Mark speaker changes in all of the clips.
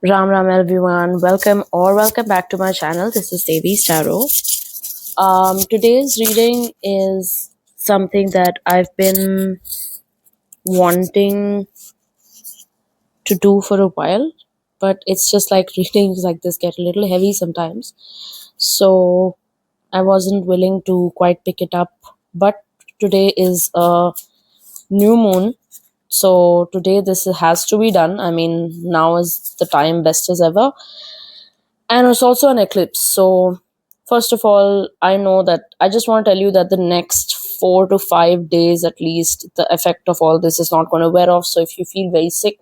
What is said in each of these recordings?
Speaker 1: Ram Ram everyone, welcome back to my channel. This is Devi's Tarot. Today's reading is something that I've been wanting to do for a while, but it's just like readings like this get a little heavy sometimes. So I wasn't willing to quite pick it up. But today is a new moon, so today this has to be done. I mean, now is the time, best as ever. And it's also an eclipse. So first of all, I know that I just want to tell you that the next 4 to 5 days at least, the effect of all this is not going to wear off. So if you feel very sick,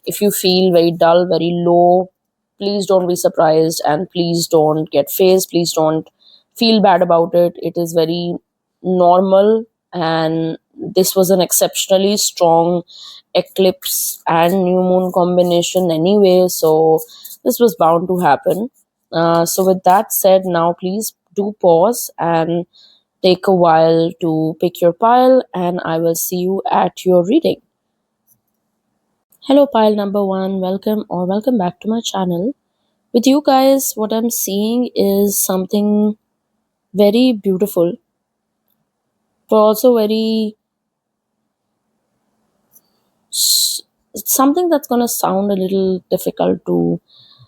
Speaker 1: if you feel very dull, very low, please don't be surprised, and please don't get phased. Please don't feel bad about it. It is very normal, and this was an exceptionally strong eclipse and new moon combination anyway, so this was bound to happen. So with that said, now please do pause and take a while to pick your pile, and I will see you at your reading. Hello, pile number one. Welcome back to my channel. With you guys, what I'm seeing is something very beautiful, but also very something that's going to sound a little difficult to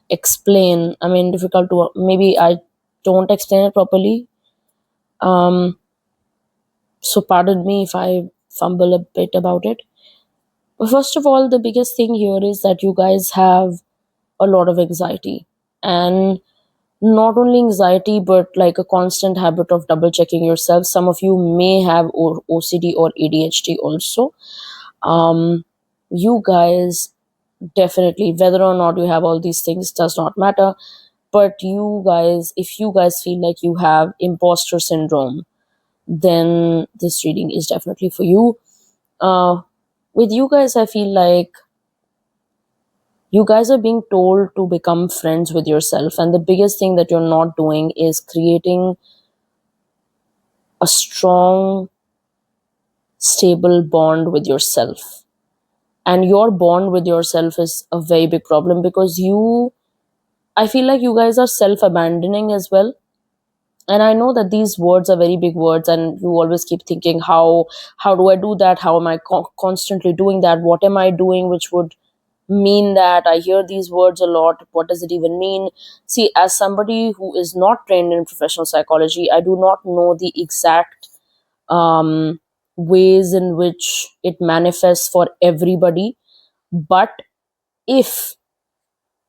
Speaker 1: explain. I mean, difficult to, maybe I don't explain it properly. So pardon me if I fumble a bit about it. But first of all, the biggest thing here is that you guys have a lot of anxiety, and not only anxiety but like a constant habit of double checking yourself. Some of you may have OCD or ADHD also. You guys definitely, whether or not you have all these things does not matter, but you guys, if you guys feel like you have imposter syndrome, then this reading is definitely for you. With you guys, I feel like you guys are being told to become friends with yourself, and the biggest thing that you're not doing is creating a strong, stable bond with yourself. And your bond with yourself is a very big problem, because I feel like you guys are self abandoning as well. And I know that these words are very big words, and you always keep thinking, how do I do that? How am I constantly doing that? What am I doing which would mean that? I hear these words a lot. What does it even mean? See, as somebody who is not trained in professional psychology, I do not know the exact ways in which it manifests for everybody. But if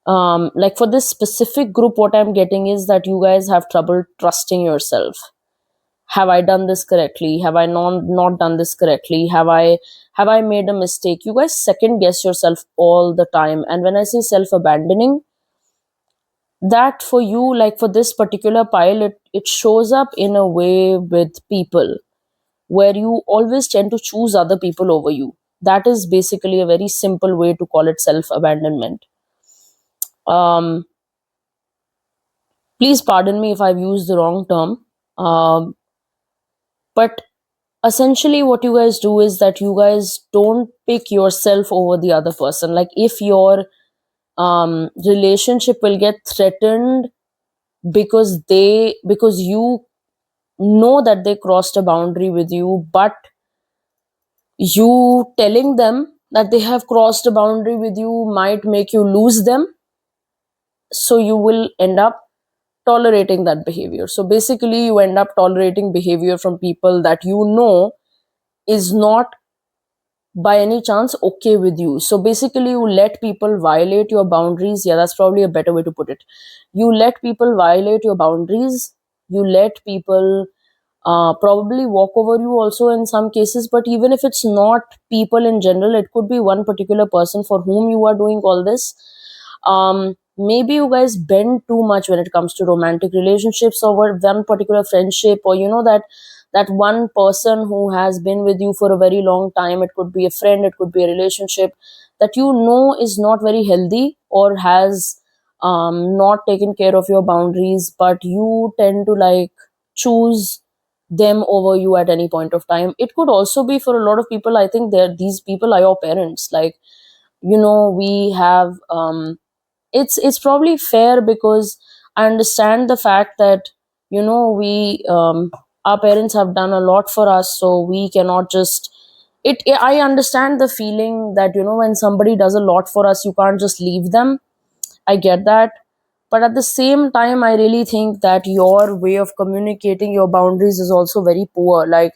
Speaker 1: like for this specific group, what I'm getting is that you guys have trouble trusting yourself. Have I done this correctly? Have I not done this correctly? Have I made a mistake? You guys second guess yourself all the time. And when I say self abandoning, that for you, like for this particular pile, it shows up in a way with people where you always tend to choose other people over you. That is basically a very simple way to call it self abandonment. um Please pardon me if I've used the wrong term. But essentially what you guys do is that you guys don't pick yourself over the other person. Like if your relationship will get threatened because you know that they crossed a boundary with you, but you telling them that they have crossed a boundary with you might make you lose them, so you will end up tolerating that behavior. So basically you end up tolerating behavior from people that you know is not by any chance okay with you. So basically you let people violate your boundaries. Yeah, that's probably a better way to put it. You let people violate your boundaries. You let people probably walk over you also in some cases. But even if it's not people in general, it could be one particular person for whom you are doing all this. Maybe you guys bend too much when it comes to romantic relationships, or one particular friendship, or that one person who has been with you for a very long time. It could be a friend, it could be a relationship that you know is not very healthy, or has not taken care of your boundaries, but you tend to like choose them over you at any point of time. It could also be for a lot of people. I think these people are your parents. Like, we have it's probably fair because I understand the fact that we our parents have done a lot for us, so we cannot just it I understand the feeling that when somebody does a lot for us, you can't just leave them. I get that. But at the same time, I really think that your way of communicating your boundaries is also very poor. Like,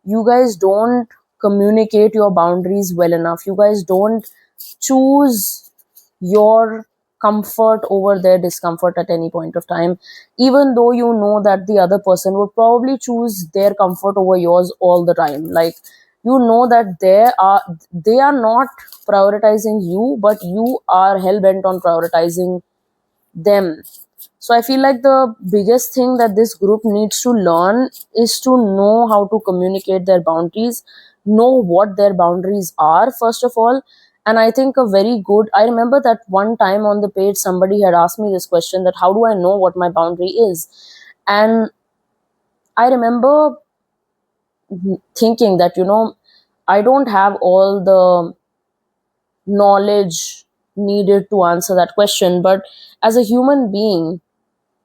Speaker 1: you guys don't communicate your boundaries well enough. You guys don't choose your comfort over their discomfort at any point of time, even though you know that the other person would probably choose their comfort over yours all the time. Like, that they are not prioritizing you, but you are hell-bent on prioritizing them. So I feel like the biggest thing that this group needs to learn is to know how to communicate their boundaries, know what their boundaries are, first of all. And I think I remember that one time on the page, somebody had asked me this question, that how do I know what my boundary is? And I remember thinking that, I don't have all the knowledge needed to answer that question. But as a human being,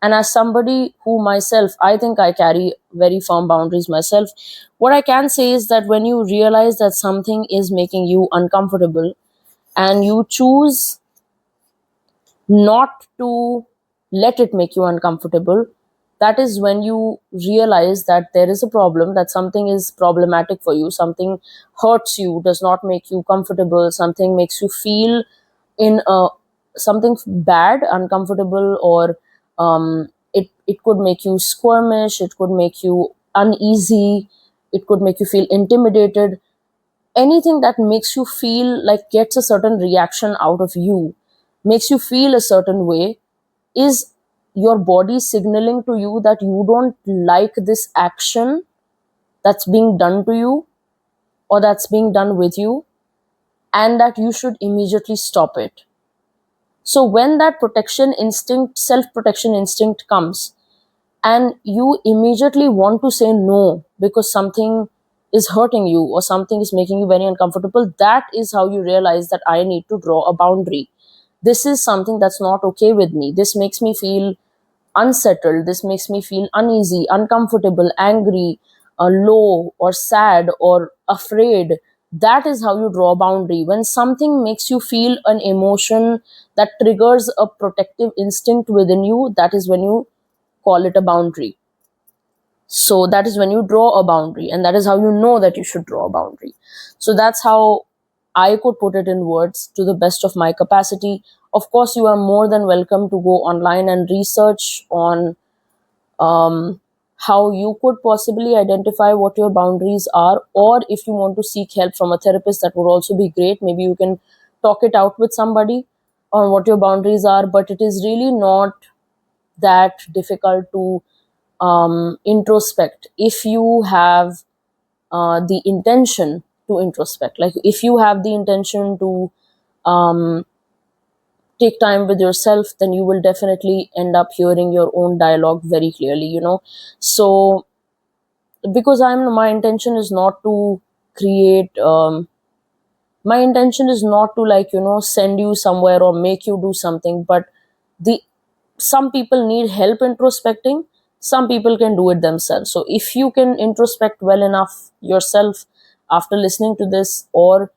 Speaker 1: and as somebody who myself, I think I carry very firm boundaries myself, what I can say is that when you realize that something is making you uncomfortable and you choose not to let it make you uncomfortable, that is when you realize that there is a problem, that something is problematic for you, something hurts you, does not make you comfortable, something makes you feel in a something bad, uncomfortable, or it could make you squirmish, it could make you uneasy, it could make you feel intimidated. Anything that makes you feel like, gets a certain reaction out of you, makes you feel a certain way, is your body signaling to you that you don't like this action that's being done to you, or that's being done with you, and that you should immediately stop it. So when that self protection instinct comes, and you immediately want to say no because something is hurting you or something is making you very uncomfortable, that is how you realize that I need to draw a boundary. This is something that's not okay with me. This makes me feel unsettled. This makes me feel uneasy, uncomfortable, angry, low, or sad, or afraid. That is how you draw a boundary. When something makes you feel an emotion that triggers a protective instinct within you, that is when you call it a boundary. So that is when you draw a boundary, and that is how you know that you should draw a boundary. So that's how I could put it in words to the best of my capacity. Of course, you are more than welcome to go online and research on how you could possibly identify what your boundaries are, or if you want to seek help from a therapist, that would also be great. Maybe you can talk it out with somebody on what your boundaries are. But it is really not that difficult to introspect if you have the intention to introspect. Like, if you have the intention to um, take time with yourself, then you will definitely end up hearing your own dialogue very clearly, so because my intention is not to create my intention is not to, like, send you somewhere or make you do something. But the some people need help introspecting, some people can do it themselves. So if you can introspect well enough yourself after listening to this, or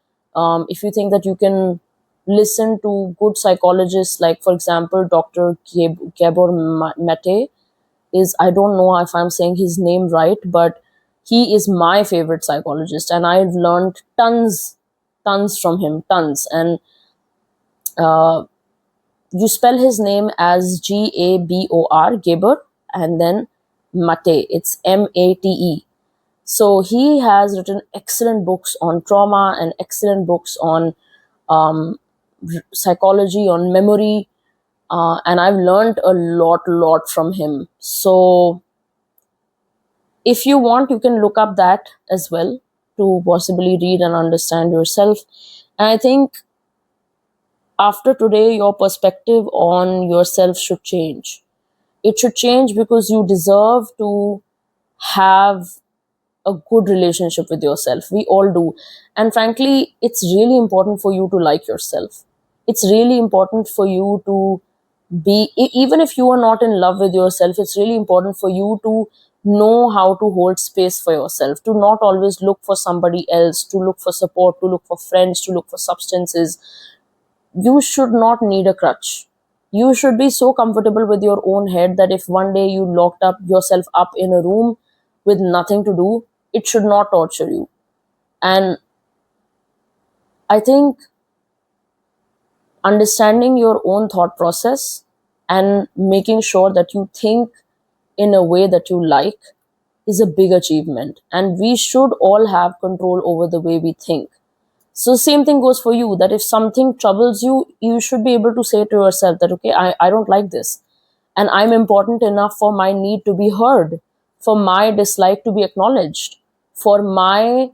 Speaker 1: if you think that you can listen to good psychologists, like for example Dr. Gabor Mate, is, I don't know if I'm saying his name right, but he is my favorite psychologist, and I've learned tons from him, tons. And uh, you spell his name as Gabor, Gabor, and then Mate. It's Mate. So he has written excellent books on trauma and excellent books on um, psychology, on memory, and I've learned a lot from him. So if you want, you can look up that as well to possibly read and understand yourself. And I think after today, your perspective on yourself should change. It should change because you deserve to have a good relationship with yourself. We all do. And frankly, it's really important for you to like yourself. it's really important for you to even if you are not in love with yourself, it's really important for you to know how to hold space for yourself, to not always look for somebody else, to look for support, to look for friends, to look for substances. You should not need a crutch. You should be so comfortable with your own head that if one day you locked up yourself up in a room with nothing to do, it should not torture you. And I think understanding your own thought process and making sure that you think in a way that you like is a big achievement. And we should all have control over the way we think. So same thing goes for you, that if something troubles you, you should be able to say to yourself that, okay, I don't like this. And I'm important enough for my need to be heard, for my dislike to be acknowledged, for my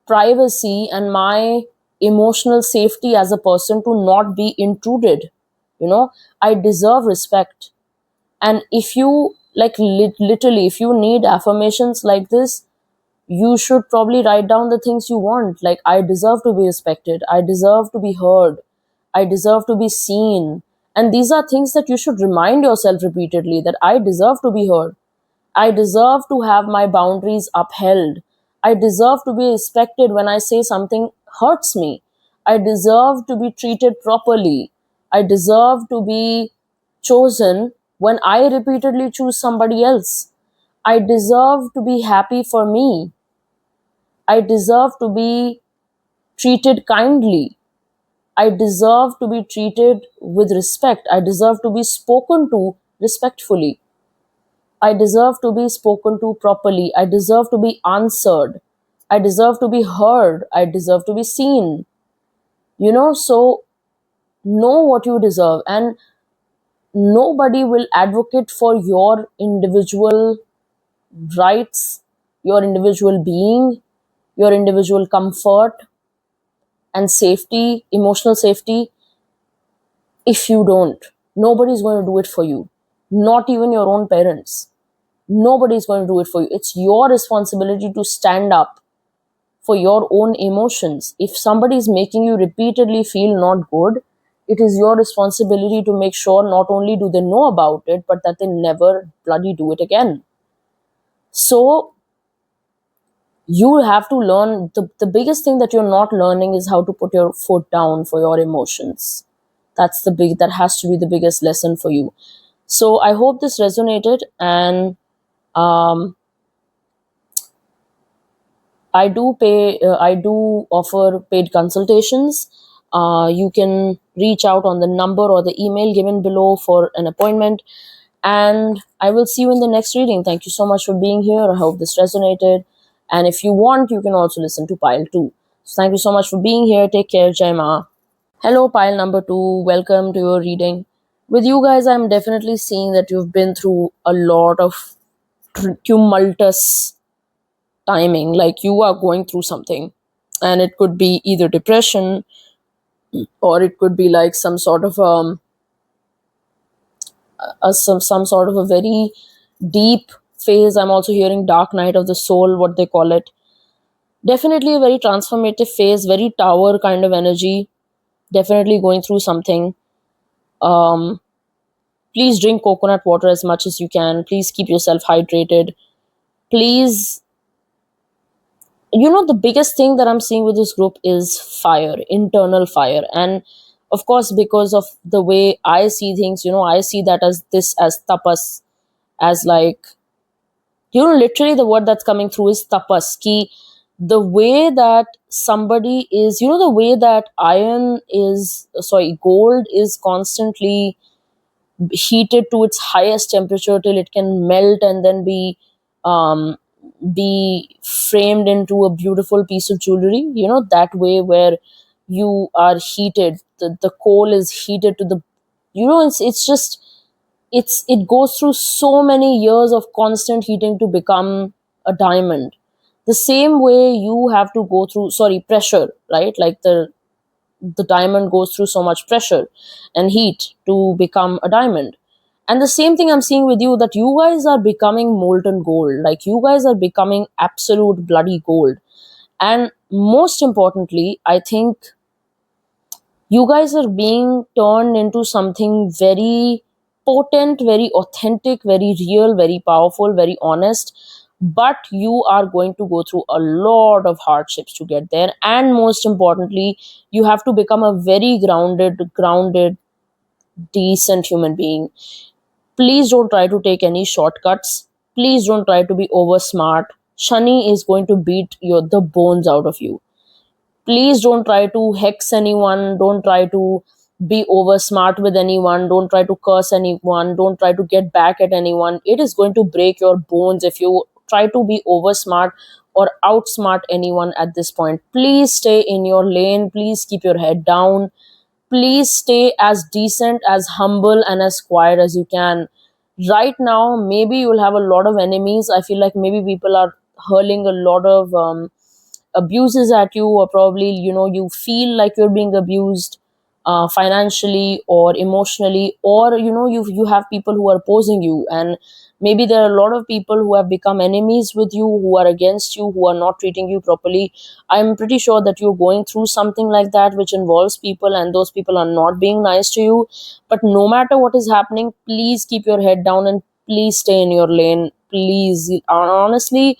Speaker 1: privacy and my emotional safety as a person to not be intruded. I deserve respect. And if you like literally, if you need affirmations like this, you should probably write down the things you want. Like, I deserve to be respected, I deserve to be heard, I deserve to be seen. And these are things that you should remind yourself repeatedly, that I deserve to be heard, I deserve to have my boundaries upheld, I deserve to be respected when I say something hurts me, I deserve to be treated properly, I deserve to be chosen when I repeatedly choose somebody else, I deserve to be happy for me, I deserve to be treated kindly. I deserve to be treated with respect. I deserve to be spoken to respectfully. I deserve to be spoken to properly. I deserve to be answered. I deserve to be heard. I deserve to be seen. So know what you deserve. And nobody will advocate for your individual rights, your individual being, your individual comfort and safety, emotional safety, if you don't. Nobody's going to do it for you. Not even your own parents. Nobody's going to do it for you. It's your responsibility to stand up for your own emotions. If somebody is making you repeatedly feel not good, it is your responsibility to make sure not only do they know about it, but that they never bloody do it again. So you have to learn. The biggest thing that you're not learning is how to put your foot down for your emotions. That has to be the biggest lesson for you. So I hope this resonated. And um, I do offer paid consultations. You can reach out on the number or the email given below for an appointment. And I will see you in the next reading. Thank you so much for being here. I hope this resonated. And if you want, you can also listen to pile 2. So thank you so much for being here. Take care. Jai Ma. Hello, pile number 2. Welcome to your reading. With you guys, I'm definitely seeing that you've been through a lot of tumultuous timing. Like, you are going through something, and it could be either depression, or it could be like some sort of some sort of a very deep phase. I'm also hearing dark night of the soul, what they call it. Definitely a very transformative phase, very tower kind of energy. Definitely going through something. um Please drink coconut water as much as you can. Please keep yourself hydrated. Please, the biggest thing that I'm seeing with this group is fire, internal fire. And of course, because of the way I see things, I see that as tapas, as like, literally the word that's coming through is tapas. Ki the way that somebody is, the way that gold is constantly heated to its highest temperature till it can melt and then um, be framed into a beautiful piece of jewelry. That way, where you are heated, the coal is heated to the, it's just, it goes through so many years of constant heating to become a diamond. The same way you have to go through, pressure, right? Like the diamond goes through so much pressure and heat to become a diamond. And the same thing I'm seeing with you, that you guys are becoming molten gold. Like, you guys are becoming absolute bloody gold. And most importantly, I think You guys are being turned into something very potent, very authentic, very real, very powerful, very honest. But you are going to go through a lot of hardships to get there. And most importantly, you have to become a very grounded, decent human being. Please don't try to take any shortcuts. Please don't try to be over smart. Shani is going to beat the bones out of you. Please don't try to hex anyone. Don't try to be over smart with anyone. Don't try to curse anyone. Don't try to get back at anyone. It is going to break your bones if you try to be over smart or outsmart anyone at this point. Please stay in your lane. Please keep your head down. Please stay as decent, as humble, and as quiet as you can. Right now, maybe you'll have a lot of enemies. I feel like maybe people are hurling a lot of abuses at you, or probably you feel like you're being abused financially or emotionally, or you have people who are opposing you, and maybe there are a lot of people who have become enemies with you, who are against you, who are not treating you properly. I'm pretty sure that you're going through something like that, which involves people, and those people are not being nice to you. But no matter what is happening, please keep your head down and please stay in your lane. Please, honestly,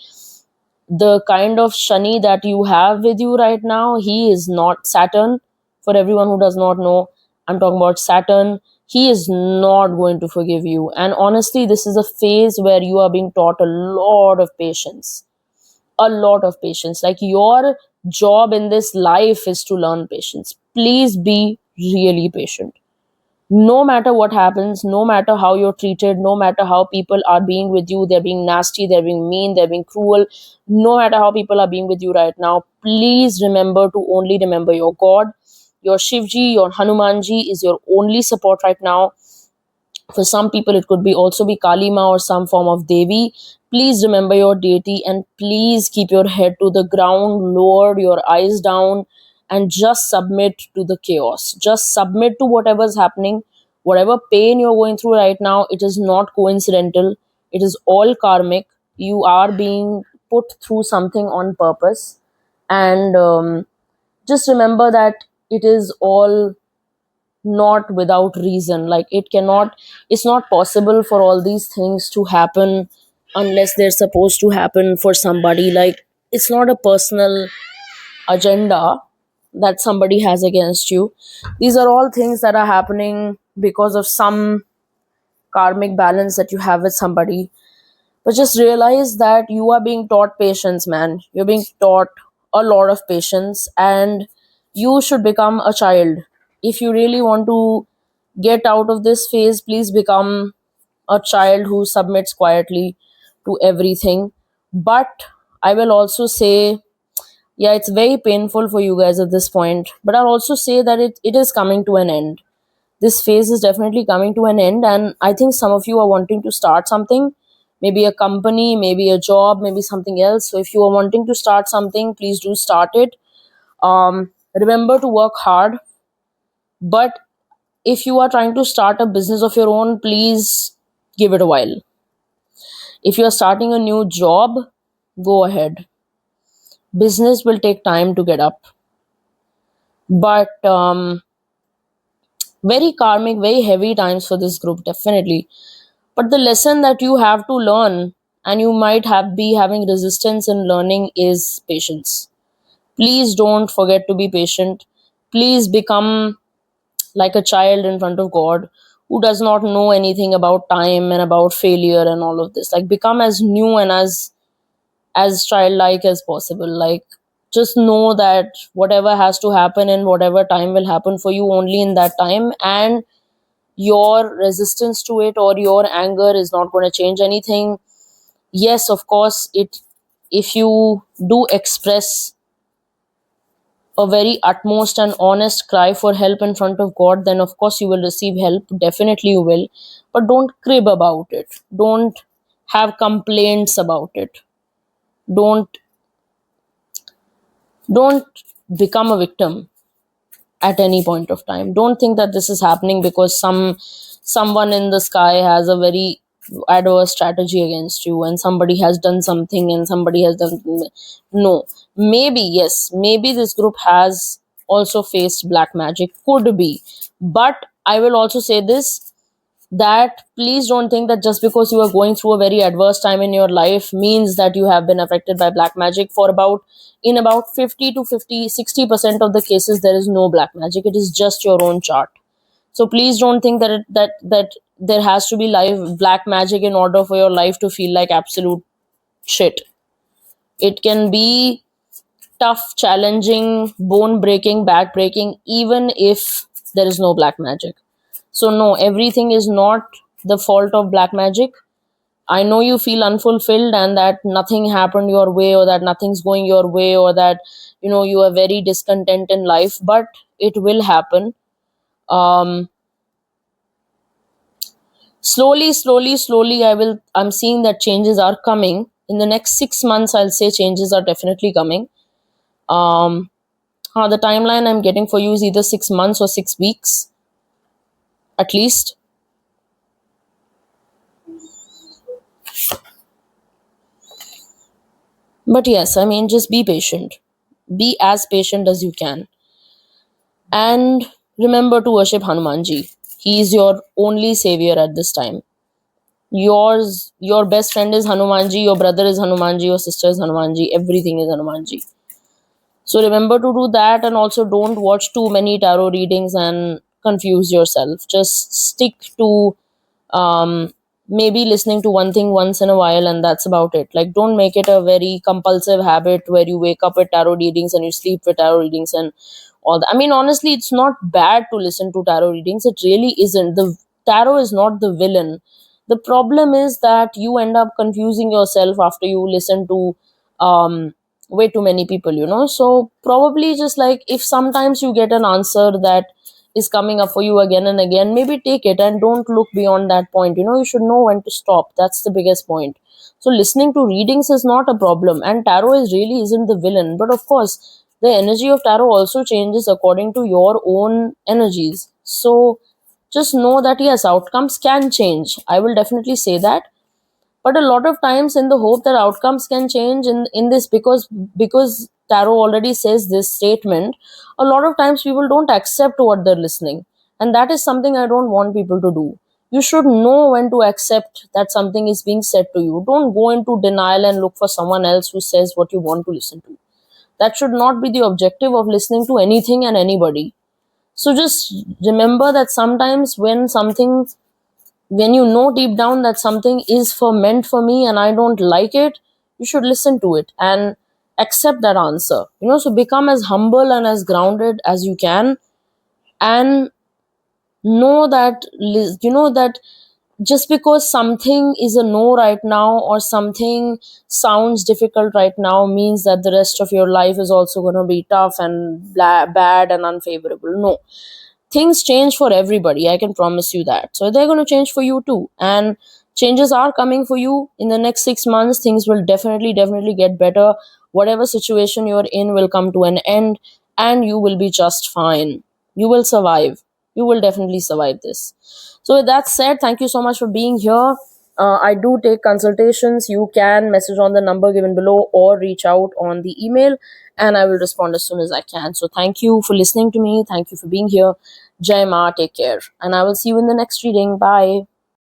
Speaker 1: the kind of Shani that you have with you right now, he is not Saturn. For everyone who does not know, I'm talking about Saturn. He is not going to forgive you. And honestly, this is a phase where you are being taught a lot of patience. A lot of patience. Like, your job in this life is to learn patience. Please be really patient. No matter what happens, no matter how you're treated, no matter how people are being with you, they're being nasty, they're being mean, they're being cruel, no matter how people are being with you right now, please remember to only remember your God. Your Shivji, your Hanumanji is your only support right now. For some people, it could be also be Kalima or some form of Devi. Please remember your deity and please keep your head to the ground, lower your eyes down, and just submit to the chaos. Just submit to whatever's happening, whatever pain you're going through right now. It is not coincidental, it is all karmic. You are being put through something on purpose. And just remember that it is all not without reason. Like, it's not possible for all these things to happen unless they're supposed to happen for somebody. Like, it's not a personal agenda that somebody has against you. These are all things that are happening because of some karmic balance that you have with somebody. But just realize that you are being taught patience, man. You're being taught a lot of patience, and you should become a child. If you really want to get out of this phase, please become a child who submits quietly to everything. But I will also say, yeah, it's very painful for you guys at this point, but I'll also say that it is coming to an end. This phase is definitely coming to an end, and I think some of you are wanting to start something, maybe a company, maybe a job, maybe something else. So if you are wanting to start something, please do start it. Remember to work hard. But if you are trying to start a business of your own, please give it a while. If you are starting a new job, go ahead. Business will take time to get up. But very karmic, very heavy times for this group, definitely. But the lesson that you have to learn, and you might have be having resistance in learning, is patience. Please don't forget to be patient. Please become like a child in front of God who does not know anything about time and about failure and all of this. Like, become as new and as childlike as possible. Like, just know that whatever has to happen in whatever time will happen for you only in that time, and your resistance to it or your anger is not going to change anything. Yes, of course, it if you do express a very utmost and honest cry for help in front of God, then of course you will receive help. Definitely you will. But don't crib about it. Don't have complaints about it. Don't don't become a victim at any point of time. Don't think that this is happening because someone in the sky has a very adverse strategy against you, and somebody has done something and somebody has done. No. Maybe, yes, maybe this group has also faced black magic, could be. But I will also say this, that please don't think that just because you are going through a very adverse time in your life means that you have been affected by black magic. For about, in about 50 to 50, 60% of the cases, there is no black magic. It is just your own chart. So please don't think that that there has to be live black magic in order for your life to feel like absolute shit. It can be tough, challenging, bone breaking, back breaking, even if there is no black magic. So, no, everything is not the fault of black magic. I know you feel unfulfilled and that nothing happened your way, or that nothing's going your way, or that, you are very discontent in life, but it will happen. Um, slowly, I'm seeing that changes are coming. In the next 6 months, I'll say changes are definitely coming. Um, the timeline I'm getting for you is either 6 months or 6 weeks, at least. But yes, I mean, just be patient. Be as patient as you can. And remember to worship Hanumanji. He is your only savior at this time. Your best friend is Hanumanji, your brother is Hanumanji, your sister is Hanumanji, everything is Hanumanji. So remember to do that, and also don't watch too many tarot readings and confuse yourself. Just stick to maybe listening to one thing once in a while, and that's about it. Like, don't make it a very compulsive habit where you wake up with tarot readings and you sleep with tarot readings and all that. I mean, honestly, it's not bad to listen to tarot readings. It really isn't. The tarot is not the villain. The problem is that you end up confusing yourself after you listen to way too many people. So probably, just like, if sometimes you get an answer that is coming up for you again and again, maybe take it and don't look beyond that point. You should know when to stop. That's the biggest point. So listening to readings is not a problem, and tarot is really isn't the villain. But of course, the energy of tarot also changes according to your own energies. So just know that yes, outcomes can change. I will definitely say that. But a lot of times, in the hope that outcomes can change in this, because tarot already says this statement, a lot of times people don't accept what they're listening, and that is something I don't want people to do. You should know when to accept that something is being said to you. Don't go into denial and look for someone else who says what you want to listen to. That should not be the objective of listening to anything and anybody. So just remember that sometimes when you know deep down that something is for meant for me and I don't like it, you should listen to it and accept that answer. So become as humble and as grounded as you can, and know that that just because something is a no right now, or something sounds difficult right now, means that the rest of your life is also going to be tough and bad and unfavorable. No, things change for everybody, I can promise you that. So they're going to change for you too, and changes are coming for you in the next 6 months. Things will definitely get better. Whatever situation you're in will come to an end, and you will be just fine. You will survive. You will definitely survive this. So with that said, thank you so much for being here. I do take consultations. You can message on the number given below or reach out on the email, and I will respond as soon as I can. So thank you for listening to me. Thank you for being here. Jai Ma, take care. And I will see you in the next reading. Bye.